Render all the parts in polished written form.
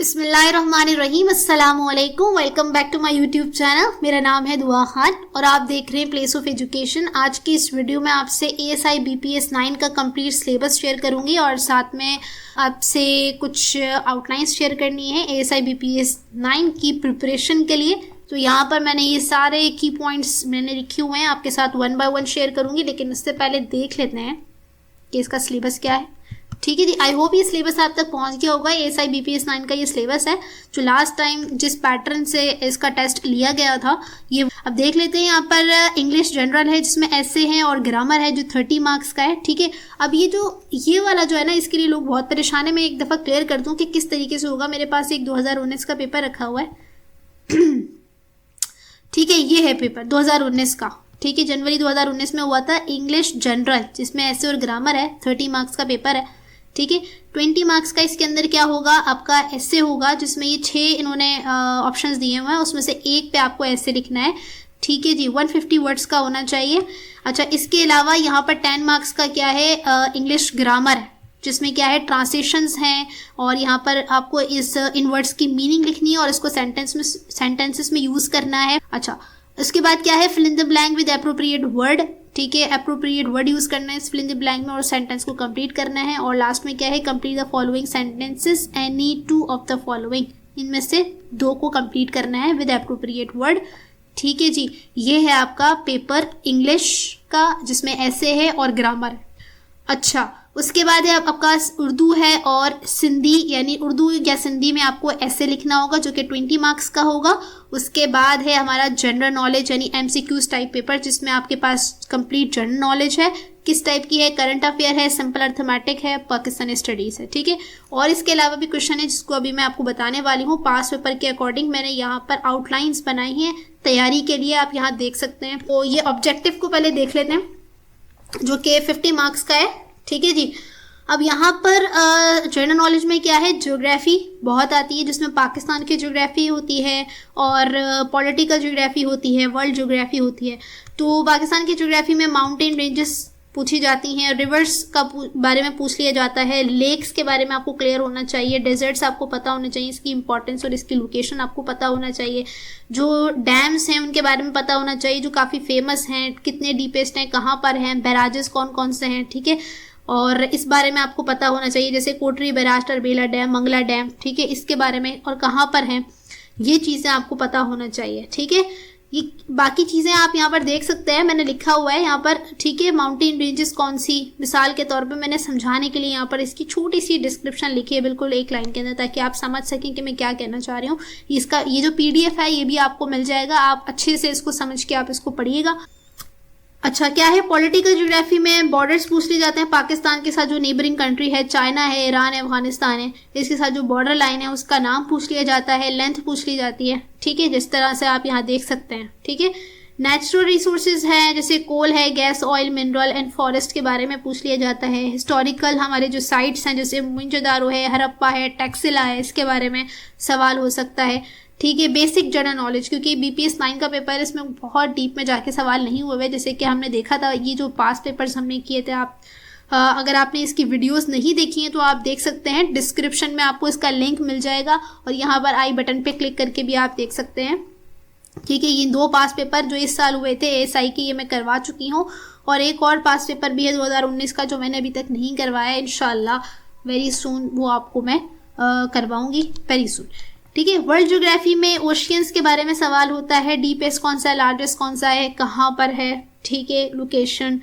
बिस्मिल्लाहिर्रहमानिर्रहीम, अस्सलामुअलैकुम। Welcome back to my YouTube channel. मेरा नाम है दुआ खान और आप देख रहे हैं प्लेस ऑफ एजुकेशन। आज की इस वीडियो में आपसे ASI BPS 9 का कंप्लीट सिलेबस शेयर करूंगी और साथ में आपसे कुछ आउटलाइंस शेयर करनी है ASI BPS 9 की प्रिपरेशन के लिए। तो यहाँ पर मैंने ये सारे की पॉइंट्स मैंने लिखे हुए हैं, आपके साथ वन बाय वन शेयर करूँगी, लेकिन उससे पहले देख लेते हैं कि इसका सिलेबस क्या है। ठीक है जी, आई होप ये सिलेबस आप तक पहुंच गया होगा। ASI BPS 9 का ये सिलेबस है जो लास्ट टाइम जिस पैटर्न से इसका टेस्ट लिया गया था। ये अब देख लेते हैं। यहाँ पर इंग्लिश जनरल है जिसमें ऐसे हैं और ग्रामर है जो 30 मार्क्स का है। ठीक है, अब ये वाला जो है ना, इसके लिए लोग बहुत परेशान है। मैं एक दफ़ा क्लियर कर दूँ कि किस तरीके से होगा। मेरे पास एक 2019 का पेपर रखा हुआ है। ठीक है, ये है पेपर 2019 का। ठीक है, जनवरी 2019 में हुआ था इंग्लिश जनरल, जिसमें ऐसे और ग्रामर है। 30 मार्क्स का पेपर है। ठीक है, 20 मार्क्स का इसके अंदर क्या होगा, आपका ऐसे होगा जिसमें ये 6 इन्होंने ऑप्शंस दिए हुए हैं, उसमें से एक पे आपको ऐसे लिखना है। ठीक है जी, 150 वर्ड्स का होना चाहिए। अच्छा, इसके अलावा यहाँ पर 10 मार्क्स का क्या है, इंग्लिश ग्रामर है, जिसमें क्या है ट्रांसलेशंस हैं और यहाँ पर आपको इन वर्ड्स की मीनिंग लिखनी है और इसको सेंटेंसेस में यूज़ करना है। अच्छा, उसके बाद क्या है, fill in the blank with appropriate word. ठीक है, एप्रोप्रिएट वर्ड यूज़ करना है इस फिल इन द ब्लैंक में और सेंटेंस को कंप्लीट करना है। और लास्ट में क्या है, complete the following sentences, any 2 of the following, इनमें से 2 को कंप्लीट करना है विद एप्रोप्रिएट वर्ड। ठीक है जी, ये है आपका पेपर इंग्लिश का, जिसमें ऐसे है और ग्रामर। अच्छा, उसके बाद है आपका उर्दू है और सिंधी, यानी उर्दू या सिंधी में आपको ऐसे लिखना होगा जो कि 20 मार्क्स का होगा। उसके बाद है हमारा जनरल नॉलेज यानी MCQs टाइप पेपर, जिसमें आपके पास कंप्लीट जनरल नॉलेज है। किस टाइप की है, करंट अफेयर है, सिंपल अर्थमेटिक है, पाकिस्तानी स्टडीज़ है। ठीक है, और इसके अलावा भी क्वेश्चन है जिसको अभी मैं आपको बताने वाली हूँ। पास पेपर के अकॉर्डिंग मैंने यहाँ पर आउटलाइंस बनाई हैं तैयारी के लिए, आप यहाँ देख सकते हैं। तो ये ऑब्जेक्टिव को पहले देख लेते हैं जो कि 50 मार्क्स का है। ठीक है जी, अब यहाँ पर जनरल नॉलेज में क्या है, ज्योग्राफी बहुत आती है, जिसमें पाकिस्तान की ज्योग्राफी होती है और पॉलिटिकल ज्योग्राफी होती है, वर्ल्ड ज्योग्राफी होती है। तो पाकिस्तान की ज्योग्राफी में माउंटेन रेंजेस पूछी जाती हैं, रिवर्स का बारे में पूछ लिया जाता है, लेक्स के बारे में आपको क्लियर होना चाहिए, डेजर्ट्स आपको पता होना चाहिए, इसकी इंपॉर्टेंस और इसकी लोकेशन आपको पता होना चाहिए, जो डैम्स हैं उनके बारे में पता होना चाहिए जो काफ़ी फेमस हैं, कितने डीपेस्ट हैं, कहाँ पर हैं, बैराजेस कौन कौन से हैं। ठीक है, और इस बारे में आपको पता होना चाहिए, जैसे कोटरी बैराज, टरबेला डैम, मंगला डैम। ठीक है, इसके बारे में और कहाँ पर हैं, ये चीज़ें आपको पता होना चाहिए। ठीक है, ये बाकी चीज़ें आप यहाँ पर देख सकते हैं, मैंने लिखा हुआ है यहाँ पर। ठीक है, माउंटेन रेंजेस कौन सी, मिसाल के तौर पे मैंने समझाने के लिए यहाँ पर इसकी छोटी सी डिस्क्रिप्शन लिखी है, बिल्कुल एक लाइन के अंदर, ताकि आप समझ सकें कि मैं क्या कहना चाह रही हूँ। इसका ये जो PDF है ये भी आपको मिल जाएगा, आप अच्छे से इसको समझ के आप इसको पढ़िएगा। अच्छा, क्या है, पॉलिटिकल ज्योग्राफी में बॉर्डर्स पूछ लिए जाते हैं। पाकिस्तान के साथ जो नेबरिंग कंट्री है, चाइना है, ईरान है, अफगानिस्तान है, इसके साथ जो बॉर्डर लाइन है उसका नाम पूछ लिया जाता है, लेंथ पूछ ली जाती है। ठीक है, जिस तरह से आप यहाँ देख सकते हैं। ठीक है, नेचुरल रिसोर्सेज हैं, जैसे कोल है, gas, oil, mineral and forest के बारे में पूछ लिया जाता है। हिस्टोरिकल हमारे जो साइट्स हैं, जैसे मोहनजोदारो है, हड़प्पा है, टैक्सिला है, इसके बारे में सवाल हो सकता है। ठीक है, बेसिक जनरल नॉलेज, क्योंकि BPS 9 का पेपर है, इसमें बहुत डीप में जाके सवाल नहीं हुए हैं, जैसे कि हमने देखा था ये जो पास पेपर्स हमने किए थे। आप अगर आपने इसकी वीडियोस नहीं देखी हैं तो आप देख सकते हैं, डिस्क्रिप्शन में आपको इसका लिंक मिल जाएगा और यहाँ पर आई बटन पे क्लिक करके भी आप देख सकते हैं। ठीक है, ये 2 पास पेपर जो इस साल हुए थे ASI के, ये मैं करवा चुकी हूँ और एक और पास पेपर भी है 2019 का जो मैंने अभी तक नहीं करवाया। इंशाल्लाह वेरी सून वो आपको मैं करवाऊँगी, वेरी सून। ठीक है, वर्ल्ड ज्योग्राफी में ओशियंस के बारे में सवाल होता है, डीपेस्ट कौन सा है, लार्जेस्ट कौन सा है, कहाँ पर है। ठीक है, लोकेशन।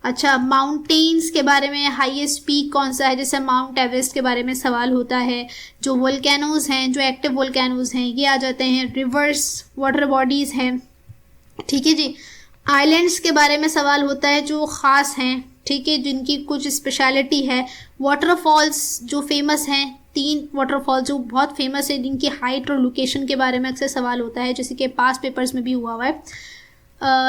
अच्छा, माउंटेन्स के बारे में, हाईएस्ट पीक कौन सा है, जैसे माउंट एवरेस्ट के बारे में सवाल होता है। जो वोल्केनोज हैं, जो एक्टिव वोल्केनोज हैं, ये आ जाते हैं। रिवर्स वाटर बॉडीज़ हैं। ठीक है जी, आइलैंड्स के बारे में सवाल होता है जो ख़ास हैं। ठीक है, जिनकी कुछ स्पेशलिटी है। वाटरफॉल्स जो फेमस हैं, 3 वाटरफॉल जो बहुत फेमस है, जिनकी हाइट और लोकेशन के बारे में अक्सर सवाल होता है, जैसे कि पास पेपर्स में भी हुआ है,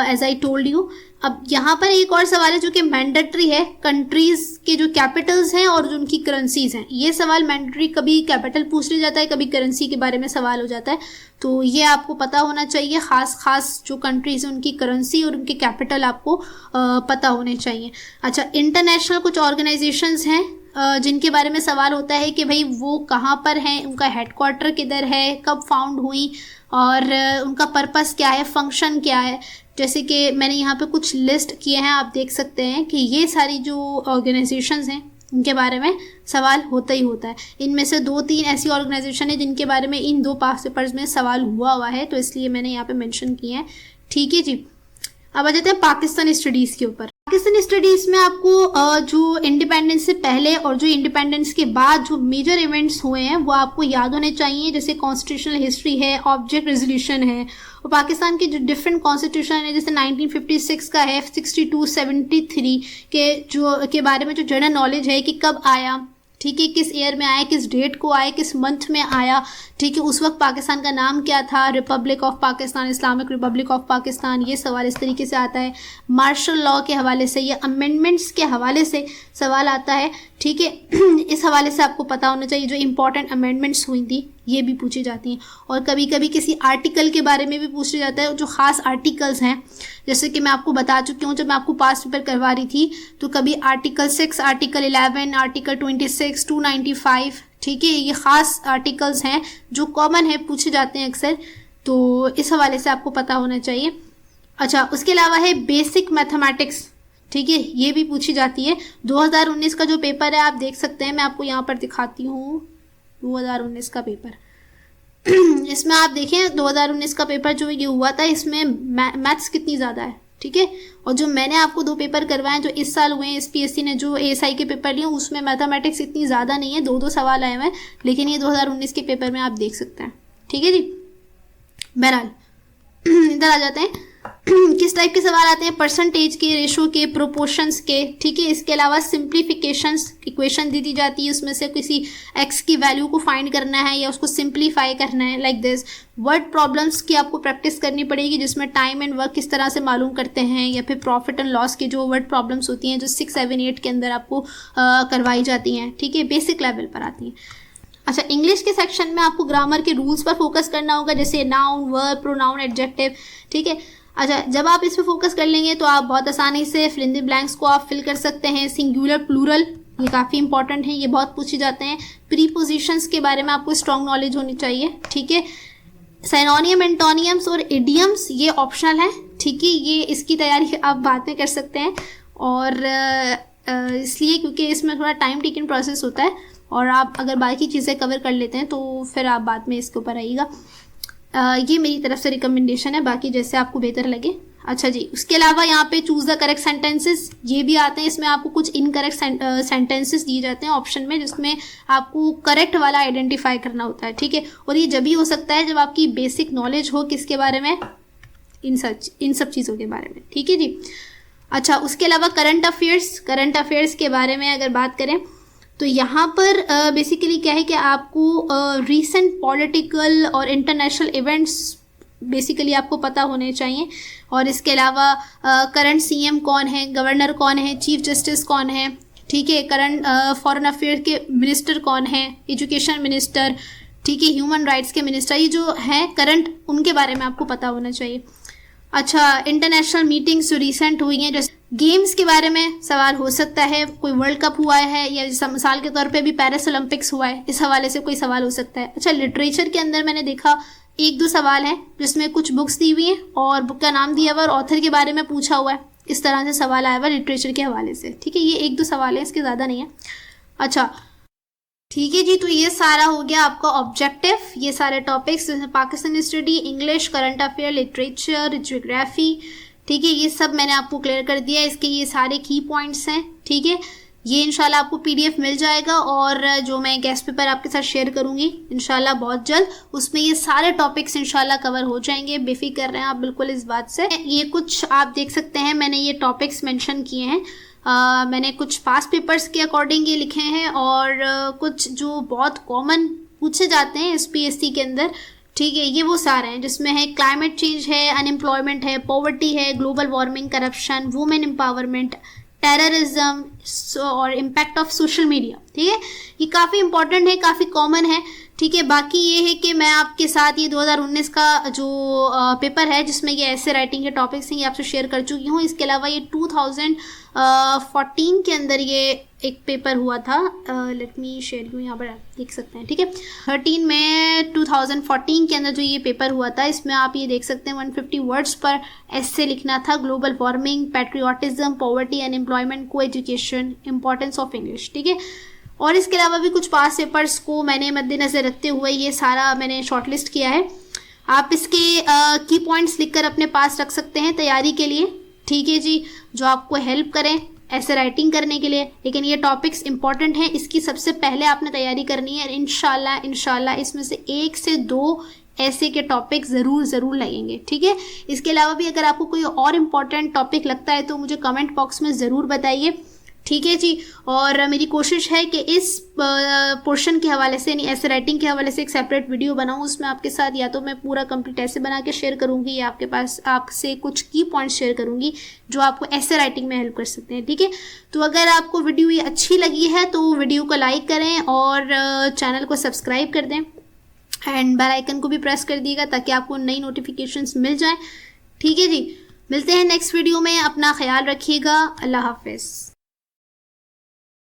एज आई टोल्ड यू। अब यहाँ पर एक और सवाल है जो कि मैंडेटरी है, कंट्रीज़ के जो कैपिटल्स हैं और जो उनकी करेंसीज हैं। ये सवाल मैंडेटरी, कभी कैपिटल पूछ लिया जाता है, कभी करेंसी के बारे में सवाल हो जाता है, तो ये आपको पता होना चाहिए। खास जो कंट्रीज़ हैं उनकी करेंसी और उनके कैपिटल आपको पता होने चाहिए। अच्छा, इंटरनेशनल कुछ ऑर्गेनाइजेशंस हैं जिनके बारे में सवाल होता है कि भाई वो कहाँ पर हैं, उनका हेडक्वार्टर किधर है, कब फाउंड हुई और उनका पर्पस क्या है, फंक्शन क्या है। जैसे कि मैंने यहाँ पे कुछ लिस्ट किए हैं, आप देख सकते हैं कि ये सारी जो ऑर्गेनाइजेशंस हैं इनके बारे में सवाल होता ही होता है। इनमें से 2-3 ऐसी ऑर्गेनाइजेशन है जिनके बारे में इन 2 पास पेपर्स में सवाल हुआ है, तो इसलिए मैंने यहाँ पे मेंशन किए हैं। ठीक है जी, अब आ जाते हैं पाकिस्तान स्टडीज़ के ऊपर। पाकिस्तान स्टडीज़ में आपको जो इंडिपेंडेंस से पहले और जो इंडिपेंडेंस के बाद जो मेजर इवेंट्स हुए हैं वो आपको याद होने चाहिए, जैसे कॉन्स्टिट्यूशनल हिस्ट्री है, ऑब्जेक्ट रेजोल्यूशन है, और पाकिस्तान के जो डिफरेंट कॉन्स्टिट्यूशन है जैसे 1956 का है, 62, 73 के बारे में जो जनरल नॉलेज है कि कब आया, ठीक है, किस ईयर में आया, किस डेट को आया, किस मंथ में आया, ठीक है, उस वक्त पाकिस्तान का नाम क्या था, Republic of Pakistan, Islamic Republic of Pakistan, ये सवाल इस तरीके से आता है। मार्शल लॉ के हवाले से या अमेंडमेंट्स के हवाले से सवाल आता है, ठीक है। इस हवाले से आपको पता होना चाहिए जो इंपॉर्टेंट अमेंडमेंट्स हुई थी ये भी पूछी जाती हैं, और कभी कभी किसी आर्टिकल के बारे में भी पूछा जाता है, जो ख़ास आर्टिकल्स हैं, जैसे कि मैं आपको बता चुकी हूँ जब मैं आपको पास पेपर करवा रही थी, तो कभी आर्टिकल 6, आर्टिकल 11, आर्टिकल 26, 295, ठीक है, ये ख़ास आर्टिकल्स हैं जो कॉमन है, पूछे जाते हैं अक्सर, तो इस हवाले से आपको पता होना चाहिए। अच्छा, उसके अलावा है बेसिक मैथमेटिक्स, ठीक है, ये भी पूछी जाती है। 2019 का जो पेपर है आप देख सकते हैं, मैं आपको यहाँ पर दिखाती हूँ 2019 का पेपर। इसमें आप देखें 2019 का पेपर जो ये हुआ था, इसमें मैथ्स कितनी ज़्यादा है, ठीक है। और जो मैंने आपको 2 पेपर करवाए जो इस साल हुए हैं, SPSC ने जो ASI के पेपर लिए उसमें मैथमेटिक्स इतनी ज़्यादा नहीं है, 2 सवाल आए हुए हैं, लेकिन ये 2019 के पेपर में आप देख सकते हैं, ठीक है जी। बहरहाल इधर आ जाते हैं, किस टाइप के सवाल आते हैं, परसेंटेज के, रेशो के, प्रोपोर्शंस के, ठीक है। इसके अलावा सिंप्लीफिकेशंस, इक्वेशन दी जाती है, उसमें से किसी x की वैल्यू को फाइंड करना है या उसको सिंप्लीफाई करना है, लाइक दिस। वर्ड प्रॉब्लम्स की आपको प्रैक्टिस करनी पड़ेगी, जिसमें टाइम एंड वर्क किस तरह से मालूम करते हैं, या फिर प्रॉफिट एंड लॉस की जो वर्ड प्रॉब्लम्स होती हैं जो 6, 7, 8 के अंदर आपको करवाई जाती हैं, ठीक है, बेसिक लेवल पर आती हैं। अच्छा, इंग्लिश के सेक्शन में आपको ग्रामर के रूल्स पर फोकस करना होगा, जैसे नाउन, वर्ब, प्रोनाउन, एडजेक्टिव, ठीक है। अच्छा, जब आप इस पर फोकस कर लेंगे तो आप बहुत आसानी से फिल इन द ब्लैंक्स को आप फिल कर सकते हैं। सिंगुलर, प्लूरल, ये काफ़ी इंपॉर्टेंट है, ये बहुत पूछे जाते हैं। प्रीपोजिशंस के बारे में आपको स्ट्रॉन्ग नॉलेज होनी चाहिए, ठीक है। सिनोनियम, एंटोनियम्स और इडियम्स ये ऑप्शनल हैं, ठीक है, ये इसकी तैयारी आप बाद में कर सकते हैं, और इसलिए क्योंकि इसमें थोड़ा टाइम टेकिंग प्रोसेस होता है, और आप अगर बाकी चीज़ें कवर कर लेते हैं तो फिर आप बाद में इसके ऊपर आइएगा। ये मेरी तरफ से रिकमेंडेशन है, बाकी जैसे आपको बेहतर लगे। अच्छा जी, उसके अलावा यहाँ पे चूज़ द करेक्ट सेंटेंसेस ये भी आते हैं, इसमें आपको कुछ इनकरेक्ट सेंटेंसेस दिए जाते हैं ऑप्शन में, जिसमें आपको करेक्ट वाला आइडेंटिफाई करना होता है, ठीक है। और ये जब भी हो सकता है जब आपकी बेसिक नॉलेज हो किसके बारे में, इन सब चीज़ों के बारे में, ठीक है जी। अच्छा, उसके अलावा करंट अफेयर्स के बारे में अगर बात करें तो यहाँ पर बेसिकली क्या है कि आपको रीसेंट पॉलिटिकल और इंटरनेशनल इवेंट्स बेसिकली आपको पता होने चाहिए, और इसके अलावा करंट CM कौन है, गवर्नर कौन है, चीफ जस्टिस कौन है, ठीक है, करंट फॉरेन अफेयर के मिनिस्टर कौन है, एजुकेशन मिनिस्टर, ठीक है, ह्यूमन राइट्स के मिनिस्टर, ये जो है करंट, उनके बारे में आपको पता होना चाहिए। अच्छा, इंटरनेशनल मीटिंग्स जो रिसेंट हुई हैं, जैसे गेम्स के बारे में सवाल हो सकता है, कोई वर्ल्ड कप हुआ है या मिसाल के तौर पे भी पेरिस ओलंपिक्स हुआ है, इस हवाले से कोई सवाल हो सकता है। अच्छा, लिटरेचर के अंदर मैंने देखा 1-2 सवाल हैं जिसमें कुछ बुक्स दी हुई हैं और बुक का नाम दिया हुआ और ऑथर के बारे में पूछा हुआ है, इस तरह से सवाल आया हुआ लिटरेचर के हवाले से, ठीक है। ये 1-2 सवाल हैं, इसके ज़्यादा नहीं है। अच्छा, ठीक है जी, तो ये सारा हो गया आपका ऑब्जेक्टिव, ये सारे topics Pakistan study, English, current affair, literature, geography, ठीक है, ये सब मैंने आपको क्लियर कर दिया। इसके ये सारे की पॉइंट्स हैं, ठीक है। ये इंशाल्लाह आपको PDF मिल जाएगा, और जो मैं गेस्ट पेपर आपके साथ शेयर करूँगी इंशाल्लाह बहुत जल्द, उसमें ये सारे टॉपिक्स इंशाल्लाह कवर हो जाएंगे, बेफिक्र रहें आप बिल्कुल इस बात से। ये कुछ आप देख सकते हैं, मैंने ये टॉपिक्स मेंशन किए हैं, मैंने कुछ पास्ट पेपर्स के अकॉर्डिंग ये लिखे हैं, और कुछ जो बहुत कॉमन पूछे जाते हैं SPSC के अंदर, ठीक है, ये वो सारे हैं जिसमें है क्लाइमेट चेंज है, अनएम्प्लॉयमेंट है, पॉवर्टी है, global warming, corruption, women empowerment, terrorism और इम्पैक्ट ऑफ सोशल मीडिया, ठीक है। ये काफ़ी इंपॉर्टेंट है, काफ़ी कॉमन है, ठीक है। बाकी ये है कि मैं आपके साथ ये 2019 का जो पेपर है जिसमें ये ऐसे राइटिंग के टॉपिक्स हैं ये आपसे शेयर कर चुकी हूँ। इसके अलावा ये 2014 के अंदर ये एक पेपर हुआ था, लेट मी शेयर यू, यहाँ पर आप देख सकते हैं। ठीक है, 13 में 2014 के अंदर जो ये पेपर हुआ था इसमें आप ये देख सकते हैं 150 वर्ड्स पर ऐसे लिखना था। Global warming, patriotism, poverty, unemployment, को एजुकेशन, इंपॉर्टेंस ऑफ इंग्लिश। ठीक है, और इसके अलावा भी कुछ पास पेपर्स को मैंने मद्देनज़र रखते हुए ये सारा मैंने शॉर्टलिस्ट किया है। आप इसके की पॉइंट्स लिखकर अपने पास रख सकते हैं तैयारी के लिए। ठीक है जी, जो आपको हेल्प करें ऐसे राइटिंग करने के लिए। लेकिन ये टॉपिक्स इंपॉर्टेंट हैं, इसकी सबसे पहले आपने तैयारी करनी है। इंशाल्लाह इसमें से 1 से 2 ऐसे के टॉपिक ज़रूर लगेंगे। ठीक है, इसके अलावा भी अगर आपको कोई और इम्पॉर्टेंट टॉपिक लगता है तो मुझे कमेंट बॉक्स में ज़रूर बताइए। ठीक है जी, और मेरी कोशिश है कि इस पोर्शन के हवाले से, यानी ऐसे राइटिंग के हवाले से एक सेपरेट वीडियो बनाऊं। उसमें आपके साथ या तो मैं पूरा कंप्लीट ऐसे बना के शेयर करूंगी या आपके पास आपसे कुछ की पॉइंट्स शेयर करूंगी जो आपको ऐसे राइटिंग में हेल्प कर सकते हैं। ठीक है, तो अगर आपको वीडियो ये अच्छी लगी है तो वीडियो को लाइक करें और चैनल को सब्सक्राइब कर दें एंड बेल आइकन को भी प्रेस कर दीजिएगा ताकि आपको नई नोटिफिकेशंस मिल जाएँ। ठीक है जी, मिलते हैं नेक्स्ट वीडियो में। अपना ख्याल रखिएगा। अल्लाह हाफिज़।